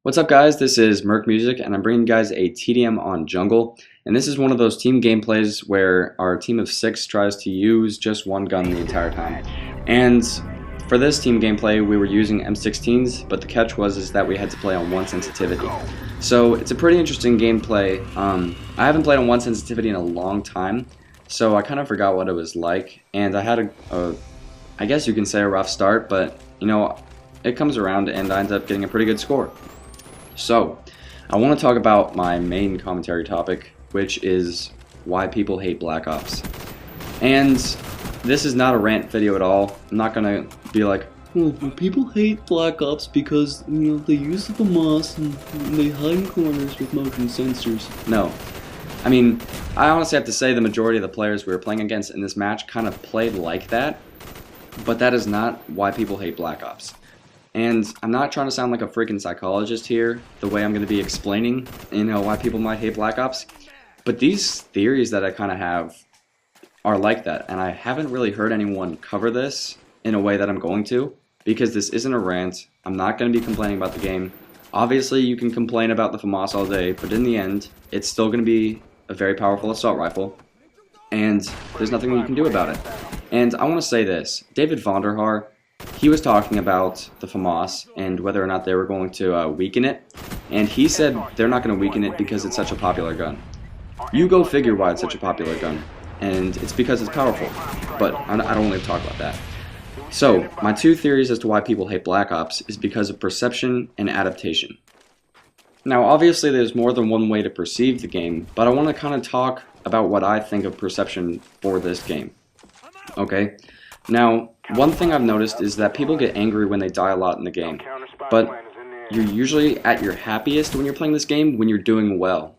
What's up guys, this is Merc Music and I'm bringing you guys a TDM on Jungle, and this is one of those team gameplays where our team of 6 tries to use just one gun the entire time. And for this team gameplay we were using M16s, but the catch was that we had to play on 1 sensitivity. So it's a pretty interesting gameplay. I haven't played on 1 sensitivity in a long time, so I kind of forgot what it was like, and I had I guess you can say a rough start, but you know, it comes around and I ended up getting a pretty good score. So, I want to talk about my main commentary topic, which is why people hate Black Ops. And this is not a rant video at all. I'm not going to be like, well, people hate Black Ops because, they use the FAMAS and they hide in corners with motion sensors. No. I mean, I honestly have to say the majority of the players we were playing against in this match kind of played like that, but that is not why people hate Black Ops. And I'm not trying to sound like a freaking psychologist here, the way I'm going to be explaining, why people might hate Black Ops. But these theories that I kind of have are like that, and I haven't really heard anyone cover this in a way that I'm going to, because this isn't a rant. I'm not going to be complaining about the game. Obviously, you can complain about the FAMAS all day, but in the end, it's still going to be a very powerful assault rifle, and there's nothing you can do about it. And I want to say this, David Vonderhaar, he was talking about the FAMAS and whether or not they were going to weaken it, and he said they're not going to weaken it because it's such a popular gun. You go figure why it's such a popular gun, and it's because it's powerful, but I don't want to talk about that. So, my two theories as to why people hate Black Ops is because of perception and adaptation. Now, obviously there's more than one way to perceive the game, but I want to kind of talk about what I think of perception for this game. Okay? Now, one thing I've noticed is that people get angry when they die a lot in the game, but you're usually at your happiest when you're playing this game when you're doing well.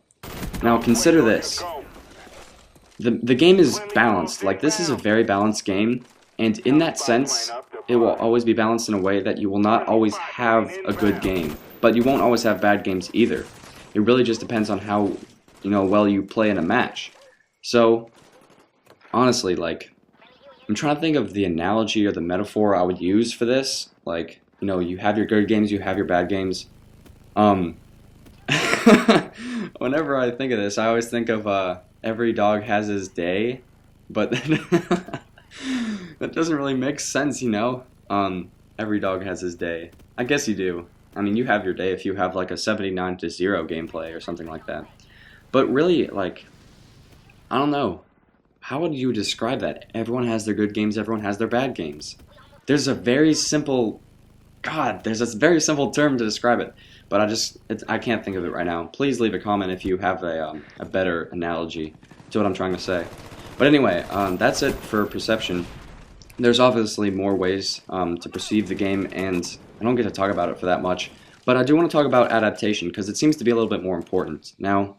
Now, consider this. The game is balanced. Like, this is a very balanced game, and in that sense, it will always be balanced in a way that you will not always have a good game, but you won't always have bad games either. It really just depends on how, well you play in a match. So, honestly, I'm trying to think of the analogy or the metaphor I would use for this. Like, you have your good games, you have your bad games. Whenever I think of this, I always think of every dog has his day, but that doesn't really make sense, Every dog has his day. I guess you do. I mean, you have your day if you have like a 79-0 gameplay or something like that. But really, I don't know. How would you describe that? Everyone has their good games, everyone has their bad games. There's a very simple term to describe it, but I can't think of it right now. Please leave a comment if you have a better analogy to what I'm trying to say. But anyway, that's it for perception. There's obviously more ways to perceive the game, and I don't get to talk about it for that much, but I do want to talk about adaptation because it seems to be a little bit more important. Now,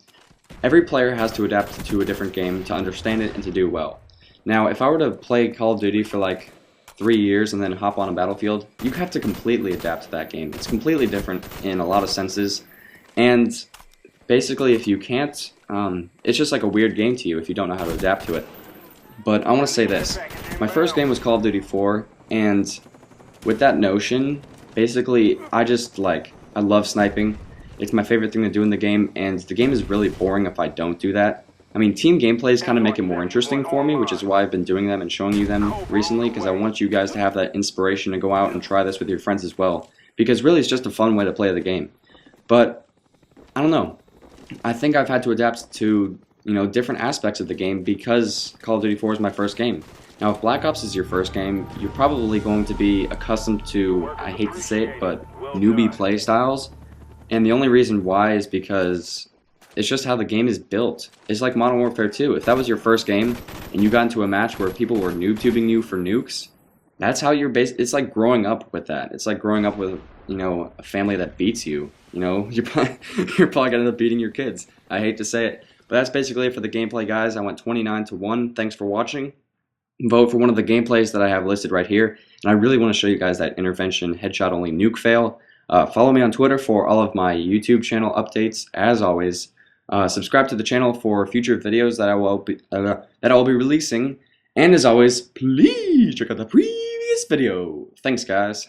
every player has to adapt to a different game to understand it and to do well. Now, if I were to play Call of Duty for 3 years and then hop on a battlefield, you have to completely adapt to that game. It's completely different in a lot of senses, and basically if you can't, it's just like a weird game to you if you don't know how to adapt to it. But I want to say this. My first game was Call of Duty 4, and with that notion, basically I love sniping. It's my favorite thing to do in the game, and the game is really boring if I don't do that. I mean, team gameplays kind of make it more interesting for me, which is why I've been doing them and showing you them recently, because I want you guys to have that inspiration to go out and try this with your friends as well. Because really, it's just a fun way to play the game. But, I don't know. I think I've had to adapt to, different aspects of the game because Call of Duty 4 is my first game. Now, if Black Ops is your first game, you're probably going to be accustomed to, I hate to say it, but newbie play styles. And the only reason why is because it's just how the game is built. It's like Modern Warfare 2. If that was your first game and you got into a match where people were noob-tubing you for nukes, that's how it's like growing up with that. It's like growing up with, a family that beats you. You're probably going to end up beating your kids. I hate to say it. But that's basically it for the gameplay, guys. I went 29-1. Thanks for watching. Vote for one of the gameplays that I have listed right here. And I really want to show you guys that intervention headshot-only nuke fail. Follow me on Twitter for all of my YouTube channel updates, as always. Subscribe to the channel for future videos that I will be releasing. And as always, please check out the previous video. Thanks, guys.